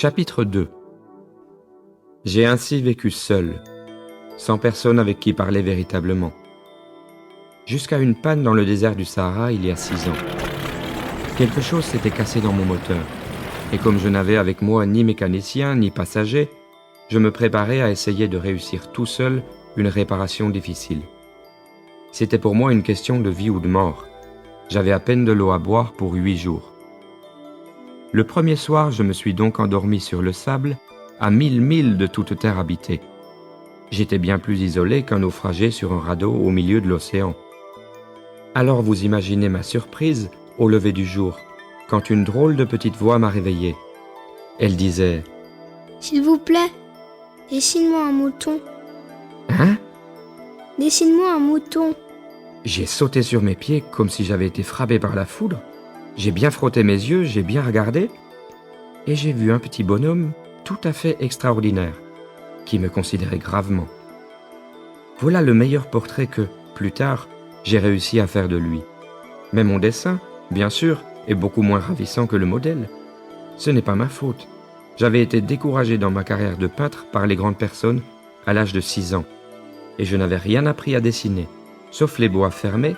Chapitre 2. J'ai ainsi vécu seul, sans personne avec qui parler véritablement. Jusqu'à une panne dans le désert du Sahara il y a 6 ans. Quelque chose s'était cassé dans mon moteur, et comme je n'avais avec moi ni mécanicien ni passager, je me préparais à essayer de réussir tout seul une réparation difficile. C'était pour moi une question de vie ou de mort. J'avais à peine de l'eau à boire pour 8 jours. Le premier soir, je me suis donc endormi sur le sable, à 1000 milles de toute terre habitée. J'étais bien plus isolé qu'un naufragé sur un radeau au milieu de l'océan. Alors vous imaginez ma surprise au lever du jour, quand une drôle de petite voix m'a réveillé. Elle disait « S'il vous plaît, dessine-moi un mouton. »« Hein ?» ?»« Dessine-moi un mouton. » J'ai sauté sur mes pieds comme si j'avais été frappé par la foudre. J'ai bien frotté mes yeux, j'ai bien regardé, et j'ai vu un petit bonhomme tout à fait extraordinaire, qui me considérait gravement. Voilà le meilleur portrait que, plus tard, j'ai réussi à faire de lui. Mais mon dessin, bien sûr, est beaucoup moins ravissant que le modèle. Ce n'est pas ma faute. J'avais été découragé dans ma carrière de peintre par les grandes personnes à l'âge de 6 ans, et je n'avais rien appris à dessiner, sauf les bois fermés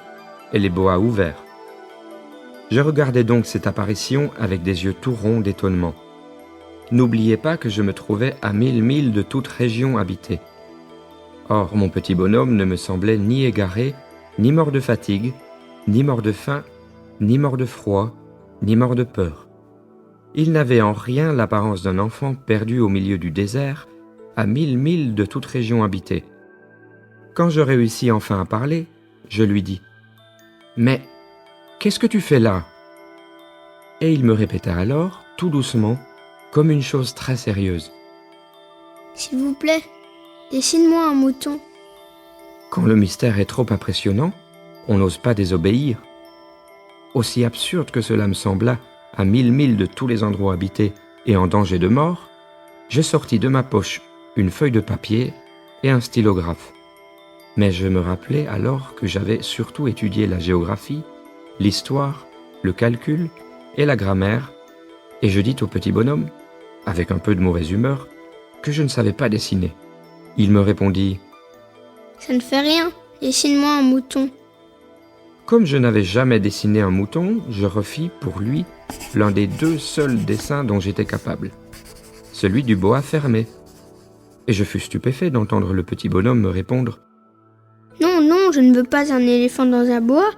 et les bois ouverts. Je regardais donc cette apparition avec des yeux tout ronds d'étonnement. N'oubliez pas que je me trouvais à 1000 milles de toute région habitée. Or, mon petit bonhomme ne me semblait ni égaré, ni mort de fatigue, ni mort de faim, ni mort de froid, ni mort de peur. Il n'avait en rien l'apparence d'un enfant perdu au milieu du désert, à 1000 milles de toute région habitée. Quand je réussis enfin à parler, je lui dis « Mais qu'est-ce que tu fais là ?» Et il me répéta alors, tout doucement, comme une chose très sérieuse. « S'il vous plaît, dessine-moi un mouton. » Quand le mystère est trop impressionnant, on n'ose pas désobéir. Aussi absurde que cela me sembla, à 1000 milles de tous les endroits habités et en danger de mort, je sortis de ma poche une feuille de papier et un stylographe. Mais je me rappelais alors que j'avais surtout étudié la géographie, l'histoire, le calcul et la grammaire, et je dis au petit bonhomme, avec un peu de mauvaise humeur, que je ne savais pas dessiner. Il me répondit « Ça ne fait rien, dessine-moi un mouton. » Comme je n'avais jamais dessiné un mouton, je refis pour lui l'un des 2 seuls dessins dont j'étais capable, celui du boa fermé. Et je fus stupéfait d'entendre le petit bonhomme me répondre « Non, non, je ne veux pas un éléphant dans un bois.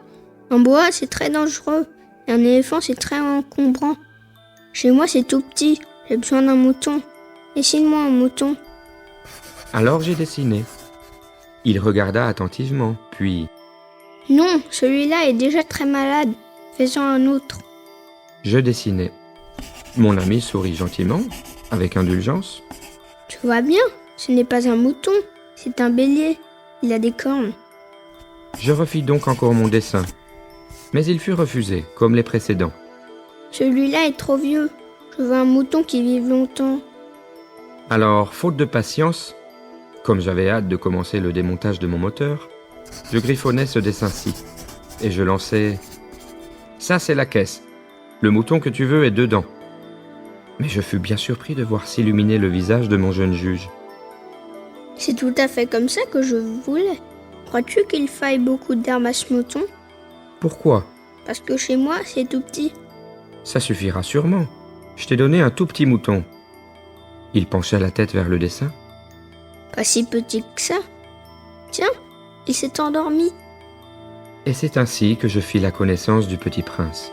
Un boa, c'est très dangereux, et un éléphant, c'est très encombrant. Chez moi, c'est tout petit, j'ai besoin d'un mouton. Dessine-moi un mouton. » Alors j'ai dessiné. Il regarda attentivement, puis « Non, celui-là est déjà très malade. Fais-en un autre. » Je dessinai. Mon ami sourit gentiment, avec indulgence. « Tu vois bien, ce n'est pas un mouton, c'est un bélier. Il a des cornes. » Je refis donc encore mon dessin, mais il fut refusé, comme les précédents. « Celui-là est trop vieux. Je veux un mouton qui vive longtemps. » Alors, faute de patience, comme j'avais hâte de commencer le démontage de mon moteur, je griffonnais ce dessin-ci, et je lançais « Ça, c'est la caisse. Le mouton que tu veux est dedans. » Mais je fus bien surpris de voir s'illuminer le visage de mon jeune juge. « C'est tout à fait comme ça que je voulais. Crois-tu qu'il faille beaucoup d'herbe à ce mouton ? » ?»« Pourquoi ? » ?»« Parce que chez moi, c'est tout petit. » »« Ça suffira sûrement. Je t'ai donné un tout petit mouton. » Il pencha la tête vers le dessin. « Pas si petit que ça. Tiens, il s'est endormi. » Et c'est ainsi que je fis la connaissance du petit prince.